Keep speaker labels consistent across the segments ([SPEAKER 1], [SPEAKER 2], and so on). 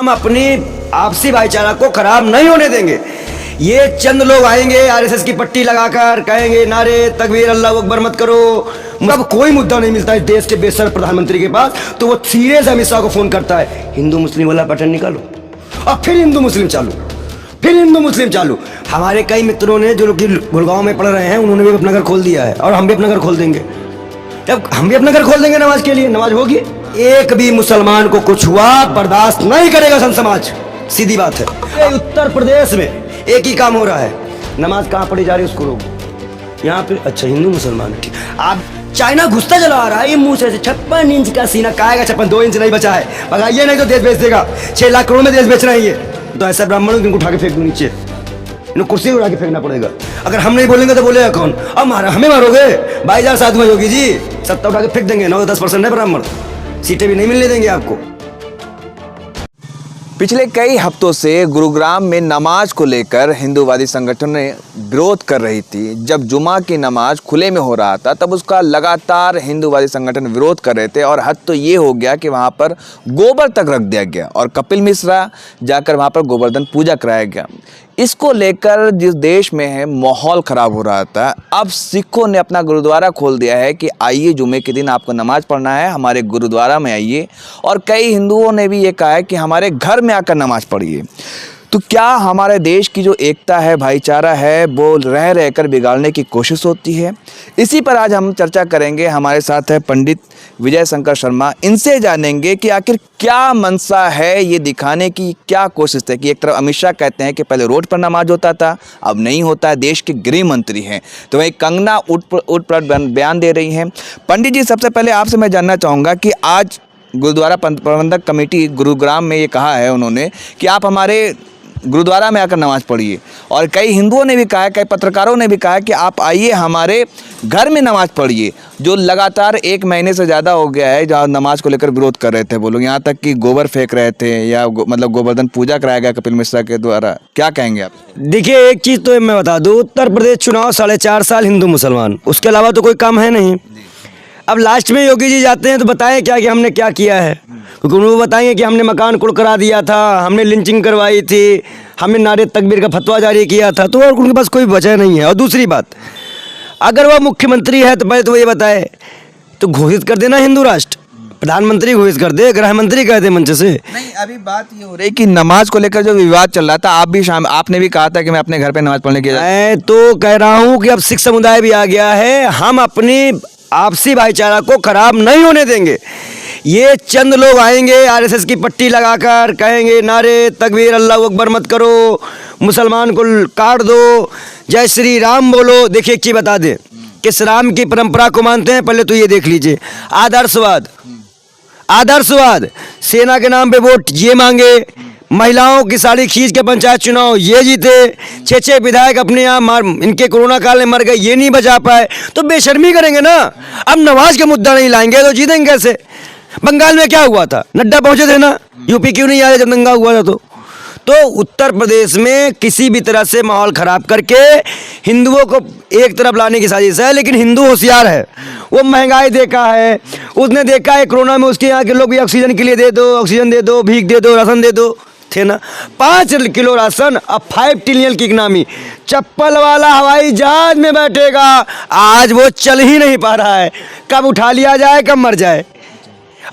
[SPEAKER 1] हम अपनी आपसी भाईचारा को खराब नहीं होने देंगे। ये चंद लोग आएंगे आरएसएस की पट्टी लगाकर कहेंगे नारे तकबीर अल्लाह अकबर मत करो। अब कोई मुद्दा नहीं मिलता है देश के बेसर प्रधानमंत्री के पास तो वो सीरियस अमित शाह को फोन करता है, हिंदू मुस्लिम वाला पैटर्न निकालो और फिर हिंदू मुस्लिम चालू, फिर हिंदू मुस्लिम चालू। हमारे कई मित्रों ने जो लोग गुड़गांव में पढ़ रहे हैं उन्होंने भी अपना घर खोल दिया है और हम भी अपना घर खोल देंगे। जब हम भी अपना घर खोल देंगे नमाज के लिए, नमाज होगी। एक भी मुसलमान को कुछ हुआ बर्दाश्त नहीं करेगा संत समाज, सीधी बात है। उत्तर प्रदेश में एक ही काम हो रहा है, नमाज कहाँ पढ़ी जा रही है उसको रोक। यहाँ पे अच्छा हिंदू मुसलमान है, ठीक। आप चाइना घुसता चला आ रहा है, ये मुंह से 56 इंच का सीना काएगा, 2 इंच नहीं बचा है, भगाइए नहीं तो देश बेच देगा। 6 लाख करोड़ में देश बेच रहे हैं ये, तो ऐसा ब्राह्मणों को उठा के फेंक दो नीचे, इन्हें कुर्सी उठा के फेंकना पड़ेगा। अगर हम नहीं बोलेंगे तो बोलेगा कौन? अब हमें मारोगे? 22,000 साथ में योगी जी, 70 उठा के फेंक देंगे। 9-10% है ब्राह्मण, सीटें भी नहीं मिलने देंगे आपको।
[SPEAKER 2] पिछले कई हफ्तों से गुरुग्राम में नमाज को लेकर हिंदूवादी संगठनें विरोध कर रही थी। जब जुमा की नमाज खुले में हो रहा था तब उसका लगातार हिंदूवादी संगठन विरोध कर रहे थे और हद तो ये हो गया कि वहाँ पर गोबर तक रख दिया गया और कपिल मिश्रा जाकर वहाँ पर गोवर्धन पूजा कराया गया। इसको लेकर जिस देश में है माहौल ख़राब हो रहा था, अब सिखों ने अपना गुरुद्वारा खोल दिया है कि आइए जुमे के दिन आपको नमाज़ पढ़ना है, हमारे गुरुद्वारा में आइए। और कई हिंदुओं ने भी ये कहा है कि हमारे घर में आकर नमाज़ पढ़िए। तो क्या हमारे देश की जो एकता है, भाईचारा है, वो रह रहकर बिगाड़ने की कोशिश होती है? इसी पर आज हम चर्चा करेंगे। हमारे साथ है पंडित विजय शंकर शर्मा। इनसे जानेंगे कि आखिर क्या मंशा है ये दिखाने की, क्या कोशिश है कि एक तरफ अमित शाह कहते हैं कि पहले रोड पर नमाज होता था, अब नहीं होता है, देश के गृह मंत्री हैं, तो वहीं कंगना उठ बयान दे रही हैं। पंडित जी, सबसे पहले आपसे मैं जानना चाहूँगा कि आज गुरुद्वारा प्रबंधक कमेटी गुरुग्राम में ये कहा है उन्होंने कि आप हमारे गुरुद्वारा में आकर नमाज़ पढ़िए, और कई हिंदुओं ने भी कहा है, कई पत्रकारों ने भी कहा है कि आप आइए हमारे घर में नमाज़ पढ़िए, जो लगातार 1 महीने से ज़्यादा हो गया है जहाँ नमाज को लेकर विरोध कर रहे थे वो लोग, यहाँ तक कि गोबर फेंक रहे थे या मतलब गोवर्धन पूजा कराया गया कपिल मिश्रा के द्वारा। क्या कहेंगे आप?
[SPEAKER 1] देखिए, एक चीज़ तो मैं बता दूँ, उत्तर प्रदेश चुनाव 4.5 साल हिंदू मुसलमान, उसके अलावा तो कोई काम है नहीं। अब लास्ट में योगी जी जाते हैं तो बताएं क्या कि हमने क्या किया है, क्योंकि उन्होंने बताएंगे कि हमने मकान कुड़ करा दिया था, हमने लिंचिंग करवाई थी, हमने नारे तकबीर का फतवा जारी किया था, तो और उनके पास कोई वजह नहीं है। और दूसरी बात, अगर वह मुख्यमंत्री है तो पहले तो ये बताए तो घोषित कर देना हिंदू राष्ट्र, प्रधानमंत्री घोषित कर दे, गृह मंत्री कह दे मंच से।
[SPEAKER 2] नहीं, अभी बात ये हो रही कि नमाज को लेकर जो विवाद चल रहा था, आपने भी कहा था कि मैं अपने घर पे नमाज पढ़ने के लिए,
[SPEAKER 1] मैं तो कह रहा हूँ कि अब सिख समुदाय भी आ गया है, हम अपनी आपसी भाईचारा को खराब नहीं होने देंगे। ये चंद लोग आएंगे आरएसएस की पट्टी लगाकर कहेंगे नारे तकबीर अल्लाह अकबर मत करो, मुसलमान को काट दो, जय श्री राम बोलो। देखिए एक चीज़ बता दें, किस राम की परंपरा को मानते हैं पहले तो ये देख लीजिए। आदर्शवाद, आदर्शवाद, सेना के नाम पे वोट ये मांगे, महिलाओं की साड़ी खींच के पंचायत चुनाव ये जीते, 6 विधायक अपने यहाँ इनके कोरोना काल में मर गए, ये नहीं बचा पाए, तो बेशर्मी करेंगे ना। अब नमाज का मुद्दा नहीं लाएंगे तो जीतेंगे कैसे? बंगाल में क्या हुआ था, नड्डा पहुंचे थे ना, यूपी क्यों नहीं आए जब दंगा हुआ था? तो उत्तर प्रदेश में किसी भी तरह से माहौल खराब करके हिंदुओं को एक तरफ लाने की साजिश है। लेकिन हिंदू होशियार है, वो महंगाई देखा है, उसने देखा है कोरोना में उसके यहाँ के लोग भी ऑक्सीजन के लिए दे दो, ऑक्सीजन दे दो, भीख दे दो, राशन दे दो थे ना। 5 किलो राशन, अब 5 ट्रिलियन की इकनॉमी, चप्पल वाला हवाई जहाज में बैठेगा, आज वो चल ही नहीं पा रहा है, कब उठा लिया जाए कब मर जाए।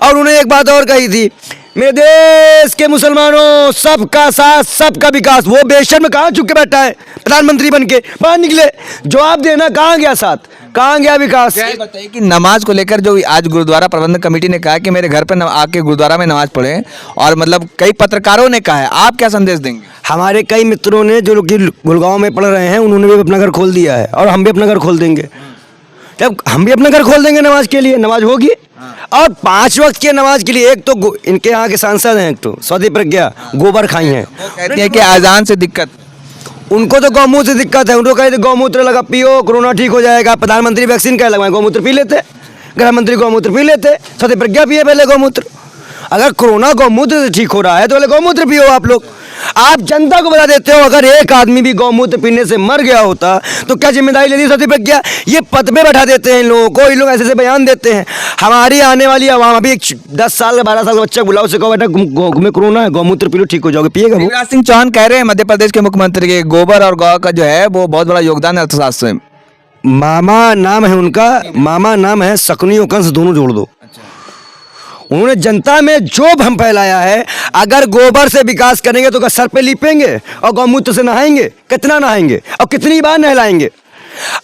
[SPEAKER 1] और उन्हें एक बात और कही थी, मेरे देश के मुसलमानों, सबका साथ सबका विकास। वो बेशर्म कहाँ चुप के बैठा है प्रधानमंत्री बन के, बाहर निकले जवाब देना, कहाँ गया साथ, कहाँ गया विकास?
[SPEAKER 2] क्या बताइए कि नमाज को लेकर जो आज गुरुद्वारा प्रबंधक कमेटी ने कहा कि मेरे घर पर आके गुरुद्वारा में नमाज पढ़ें, और मतलब कई पत्रकारों ने कहा है, आप क्या संदेश देंगे?
[SPEAKER 1] हमारे कई मित्रों ने जो लोग गुड़गांव में पढ़ रहे हैं उन्होंने भी अपना घर खोल दिया है और हम भी अपना घर खोल देंगे। जब हम भी अपना घर खोल देंगे नमाज के लिए, नमाज होगी। और 5 वक्त की नमाज के लिए, एक तो इनके यहाँ के सांसद हैं, एक तो स्वाति प्रज्ञा गोबर खाई हैं,
[SPEAKER 2] कहते हैं कि अजान से दिक्कत,
[SPEAKER 1] उनको तो गौमूत्र से दिक्कत है, उनको कहते गौमूत्र लगा पियो कोरोना ठीक हो जाएगा। प्रधानमंत्री वैक्सीन क्या लगवाएं, गौमूत्र पी लेते, गृह मंत्री गौमूत्र पी लेते, स्वाति प्रज्ञा पिए पहले गौमूत्र। अगर कोरोना गौमूत्र से ठीक हो रहा है तो पहले गौमूत्र पियो आप लोग। आप जनता को बता देते हो अगर एक आदमी भी गौमूत्र पीने से मर गया होता तो क्या जिम्मेदारी लेती सबसे पे क्या? ये पद पे बैठा देते हैं इन लोगों को, इन लोग ऐसे बयान देते हैं। हमारी आने वाली आवाम, अभी एक 10 साल का 12 साल का बच्चा बुलाओ, उसे कहो बेटा में कोरोना है, गौमूत्र पी लो ठीक हो जाओगे, पिएगा वो?
[SPEAKER 2] शिवराज सिंह चौहान कह रहे हैं मध्य प्रदेश के मुख्यमंत्री के गोबर और गौ का जो है वो बहुत बड़ा योगदान है अर्थशास्त्र में।
[SPEAKER 1] मामा नाम है उनका, मामा नाम है, सकनी और कंस दोनों जोड़ दो। उन्होंने जनता में जो भ्रम फैलाया है, अगर गोबर से विकास करेंगे तो क्या सर पे लीपेंगे और गौमूत्र से नहाएंगे? कितना नहाएंगे और कितनी बार नहलाएंगे?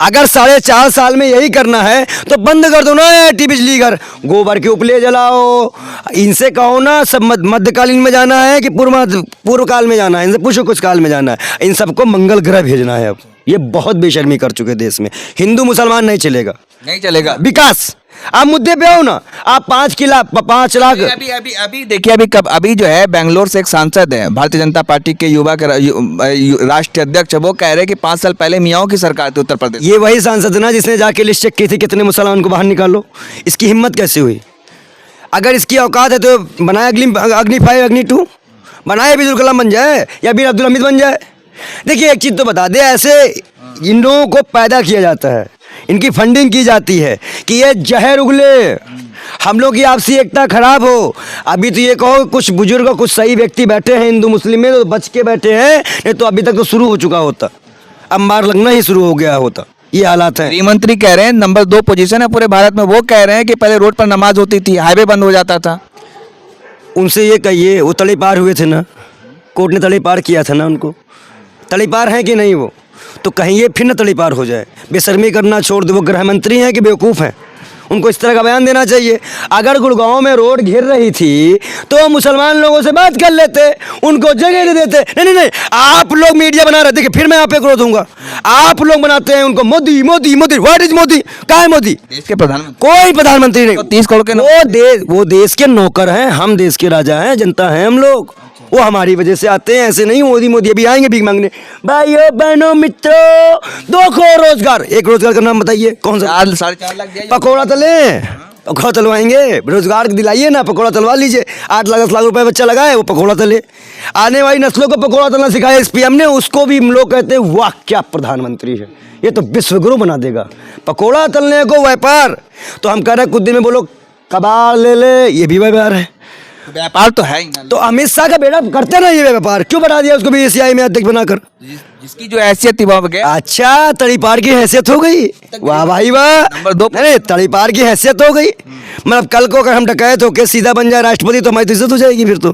[SPEAKER 1] अगर 4.5 साल में यही करना है तो बंद कर दो ना टी बिजली घर, गोबर के उपले जलाओ। इनसे कहो ना सब मध्यकालीन में जाना है कि पूर्व काल में जाना है, इनसे पूछो कुछ काल में जाना है। इन सबको मंगल ग्रह भेजना है। अब ये बहुत बेशर्मी कर चुके देश में। हिंदू मुसलमान नहीं चलेगा,
[SPEAKER 2] नहीं चलेगा
[SPEAKER 1] विकास। आप मुद्दे पे हो ना, आप 5 लाख
[SPEAKER 2] अभी देखिए, अभी जो है बेंगलोर से एक सांसद है भारतीय जनता पार्टी के युवा के राष्ट्रीय अध्यक्ष, वो कह रहे हैं कि 5 साल पहले मियाओं की सरकार थी उत्तर प्रदेश।
[SPEAKER 1] ये वही सांसद है ना जिसने जाके लिस्ट चेक की थी कितने मुसलमान को बाहर निकालो। इसकी हिम्मत कैसे हुई? अगर इसकी औकात है तो बनाए अग्नि 5 अग्नि 2 बनाए, अब्दुल कलाम बन जाए या फिर अब्दुल हमीद बन जाए। देखिए एक चीज़ तो बता दे, ऐसे इन लोगों को पैदा किया जाता है, इनकी फंडिंग की जाती है कि ये जहर उगले, हम लोग की आपसी एकता खराब हो। अभी तो ये कहो कुछ बुजुर्ग कुछ सही व्यक्ति बैठे हैं हिंदू मुस्लिम में तो बच के बैठे हैं, नहीं तो अभी तक तो शुरू हो चुका होता, अब मार लगना ही शुरू हो गया होता। ये हालात है।
[SPEAKER 2] गृह मंत्री कह रहे हैं नंबर 2 पोजीशन है पूरे भारत में। वो कह रहे हैं कि पहले रोड पर नमाज होती थी, हाईवे बंद हो जाता था।
[SPEAKER 1] उनसे ये कहिए, वो तड़े पार हुए थे ना, कोर्ट ने तड़े पार किया था ना उनको। तड़े पार हैं कि नहीं वो, तो कहीं ये फिर न तड़ी पार हो जाए। बेशर्मी करना छोड़ दो। वो गृह मंत्री हैं कि बेवकूफ़ हैं? उनको इस तरह का बयान देना चाहिए। अगर गुड़गांव में रोड घिर रही थी तो मुसलमान लोगों से बात कर लेते, उनको जगह दे देते। नहीं नहीं नहीं, आप लोग मीडिया बना रहे, देखिए फिर मैं आप पे क्रोध दूंगा। आप लोग बनाते हैं उनको मोदी मोदी मोदी। What is Modi? कहाँ है मोदी?
[SPEAKER 2] देश के प्रधानमंत्री।
[SPEAKER 1] कोई प्रधानमंत्री नहीं।
[SPEAKER 2] तो 30 करोड़ के
[SPEAKER 1] वो देश के नौकर हैं, हम देश के राजा हैं, जनता हैं हम लोग। वो हमारी वजह से आते हैं, ऐसे नहीं मोदी मोदी अभी आएंगे भीख मांगने। भाइयों बहनों मित्रों, 2 करोड़ रोजगार, एक रोजगार का नाम बताइए कौन सा?
[SPEAKER 2] 4.5 लाख दिया।
[SPEAKER 1] पकौड़ा तले, पकौड़ा तलवाएंगे, रोजगार दिलाइए ना, पकौड़ा तलवा लीजिए। 8 लाख 10 लाख रुपए बच्चा लगाए, वो पकौड़ा तले। आने वाली नस्लों को पकौड़ा तलना सिखाया इस पीएम ने, उसको भी हम लोग कहते हैं वाह क्या प्रधानमंत्री है, ये तो विश्वगुरु बना देगा। पकौड़ा तलने को व्यापार, तो हम कह रहे हैं कुछ दिन में बोलो कबाड़ ले ले, ये भी व्यापार है।
[SPEAKER 2] व्यापार तो है ही ना।
[SPEAKER 1] तो अमित शाह का बेटा करते ना ये व्यापार, क्यों बना दिया उसको बीसीसीआई में अध्यक्ष बनाकर?
[SPEAKER 2] जिसकी जो हैसियत थी वो गया।
[SPEAKER 1] अच्छा, तड़ीपार की हैसियत हो गई, वाह भाई वाह।
[SPEAKER 2] नंबर 2
[SPEAKER 1] नहीं, तड़ीपार की हैसियत हो गई। मतलब कल को अगर हम डकैत होके सीधा बन जाए राष्ट्रपति तो हमारी तो इज्जत हो जाएगी फिर तो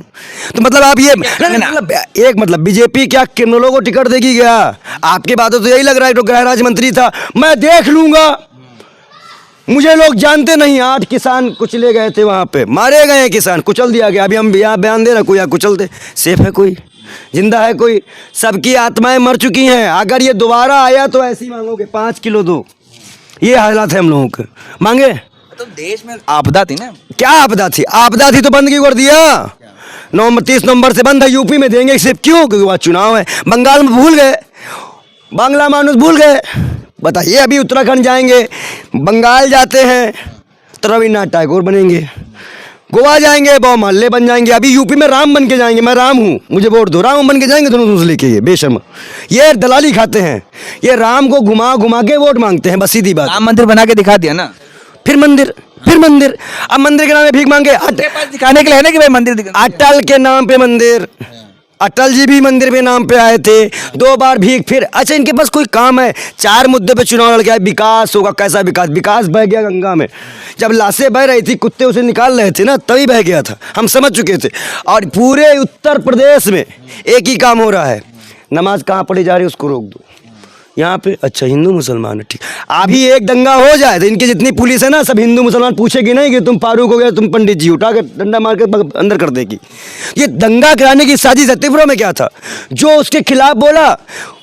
[SPEAKER 1] मतलब आप ये मतलब बीजेपी क्या क्रिमिनलों को टिकट देगी क्या? आपकी बातों तो यही लग रहा है। तो गृह राज्य मंत्री था, मैं देख लूंगा, मुझे लोग जानते नहीं। 8 किसान कुचले गए थे वहाँ पे, मारे गए किसान, कुचल दिया गया। अभी हम यहाँ बयान दे रहे, कोई कुचल दे, सेफ है कोई, जिंदा है कोई? सबकी आत्माएं मर चुकी हैं। अगर ये दोबारा आया तो ऐसी मांगोगे 5 किलो दो, ये हालात है हम लोगों के। मांगे
[SPEAKER 2] तो देश में आपदा थी ना।
[SPEAKER 1] क्या आपदा थी? आपदा थी तो बंद क्यों कर दिया? 30 नवंबर से बंद है, यूपी में देंगे सिर्फ क्यों? क्योंकि वहाँ चुनाव है। बंगाल में भूल गए, बांग्ला मानुस भूल गए। बताइए, अभी उत्तराखंड जाएंगे, बंगाल जाते हैं तो रविन्द्रनाथ टैगोर बनेंगे, गोवा जाएंगे बहु मोहल्ले बन जाएंगे, अभी यूपी में राम बन के जाएंगे। मैं राम हूँ, मुझे वोट दो, राम बन के जाएंगे दोनों से लेके। ये बेशर्म, ये दलाली खाते हैं, ये राम को घुमा घुमा के वोट मांगते हैं, बस सीधी बात।
[SPEAKER 2] राम मंदिर बना के दिखा दिया ना,
[SPEAKER 1] फिर मंदिर अब मंदिर के नाम पे भीख मांगे।
[SPEAKER 2] दिखाने के लिए है ना कि भाई मंदिर
[SPEAKER 1] अटल के नाम पे मंदिर, अटल जी भी मंदिर पे नाम पे आए थे, 2 बार भीख। फिर अच्छा इनके पास कोई काम है? 4 मुद्दे पे चुनाव लड़ गया, विकास होगा। कैसा विकास? विकास बह गया गंगा में। जब लाशें बह रही थी, कुत्ते उसे निकाल रहे थे ना, तभी बह गया था, हम समझ चुके थे। और पूरे उत्तर प्रदेश में एक ही काम हो रहा है, नमाज कहाँ पढ़ी जा रही है उसको रोक दो। यहाँ पे अच्छा हिंदू मुसलमान है, ठीक। अभी एक दंगा हो जाए तो इनकी जितनी पुलिस है ना, सब हिंदू मुसलमान पूछेगी नहीं कि तुम फारूक हो गया, तुम पंडित जी, उठा के डंडा मार के अंदर कर देगी। ये दंगा कराने की साजिश है। त्रिपुरा में क्या था, जो उसके खिलाफ बोला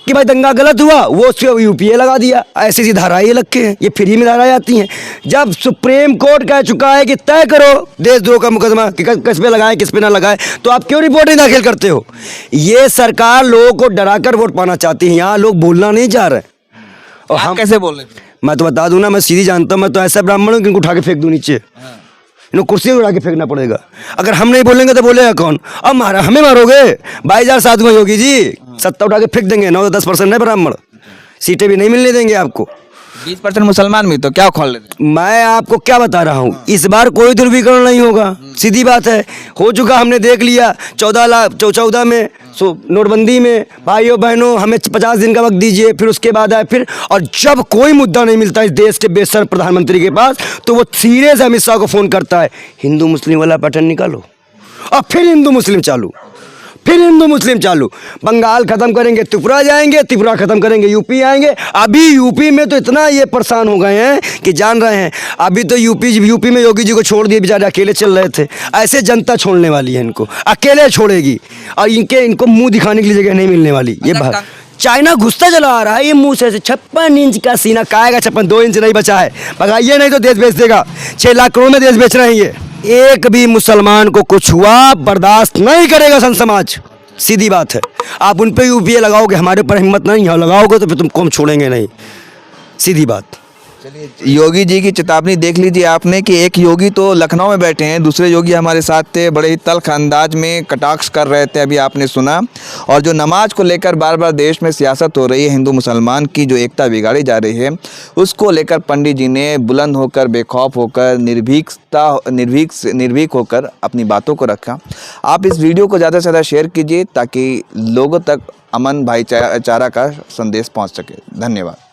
[SPEAKER 1] कि भाई दंगा गलत हुआ, वो उसके यूपीए लगा दिया। ऐसी सी धाराएं ये लगते हैं, ये फ्री में धाराएं आती हैं। जब सुप्रीम कोर्ट कह चुका है कि तय करो देशद्रोह का मुकदमा कि किस पे लगाए किस पे ना लगाए, तो आप क्यों रिपोर्ट नहीं दाखिल करते हो? ये सरकार लोगों को डराकर वोट पाना चाहती है, यहाँ लोग बोलना नहीं चाह रहे। और हम
[SPEAKER 2] कैसे बोल रहे?
[SPEAKER 1] मैं तो बता दूं ना, मैं सीधी जानता हूँ, मैं तो ऐसा ब्राह्मण हूँ कि इनको उठा के फेंक दूं नीचे। इनको कुर्सी उड़ा के फेंकना पड़ेगा। अगर हम नहीं बोलेंगे तो बोलेगा कौन? अब मारा हमें मारोगे? 22,007 में योगी जी सत्ता उठा के फेंक देंगे। 9-10% है ब्राह्मण, सीटें भी नहीं मिलने देंगे आपको।
[SPEAKER 2] 20% मुसलमान भी तो क्या खोल लेते
[SPEAKER 1] मैं आपको क्या बता रहा हूँ, इस बार कोई ध्रुवीकरण नहीं होगा, सीधी बात है। हो चुका, हमने देख लिया 14 में नोटबंदी में। भाइयों बहनों, हमें 50 दिन का वक्त दीजिए, फिर उसके बाद आए फिर। और जब कोई मुद्दा नहीं मिलता इस देश के बेशर्म प्रधानमंत्री के पास, तो वो सीरियस अमित शाह को फ़ोन करता है, हिंदू मुस्लिम वाला पैटर्न निकालो, और फिर हिंदू मुस्लिम चालू, फिर हिंदू मुस्लिम चालू। बंगाल खत्म करेंगे त्रिपुरा जाएंगे, त्रिपुरा खत्म करेंगे यूपी आएंगे। अभी यूपी में तो इतना ये परेशान हो गए हैं कि जान रहे हैं। अभी तो यूपी में योगी जी को छोड़ दिए, बेचारे अकेले चल रहे थे। ऐसे जनता छोड़ने वाली है, इनको अकेले छोड़ेगी, और इनको मुंह दिखाने के लिए जगह नहीं मिलने वाली। ये बात चाइना घुसता चला आ रहा है, ये मुंह से 56 इंच का सीना, काएगा 2 इंच नहीं बचा है। भगाइए नहीं तो देश बेच देगा। 6 लाख करोड़ में देश बेच रहे हैं ये। एक भी मुसलमान को कुछ हुआ बर्दाश्त नहीं करेगा संत समाज, सीधी बात है। आप उन पे यूपीए लगाओगे, हमारे ऊपर हिम्मत नहीं है, लगाओगे तो फिर तुमको हम छोड़ेंगे नहीं, सीधी बात।
[SPEAKER 2] चलिए, योगी जी की चेतावनी देख लीजिए आपने कि एक योगी तो लखनऊ में बैठे हैं, दूसरे योगी हमारे साथ थे, बड़े ही तल्ख अंदाज में कटाक्ष कर रहे थे, अभी आपने सुना। और जो नमाज को लेकर बार बार देश में सियासत हो रही है, हिंदू मुसलमान की जो एकता बिगाड़ी जा रही है, उसको लेकर पंडित जी ने बुलंद होकर, बेखौफ होकर, निर्भीक होकर अपनी बातों को रखा। आप इस वीडियो को ज़्यादा से ज़्यादा शेयर कीजिए ताकि लोगों तक अमन भाईचारा का संदेश पहुँच सके। धन्यवाद।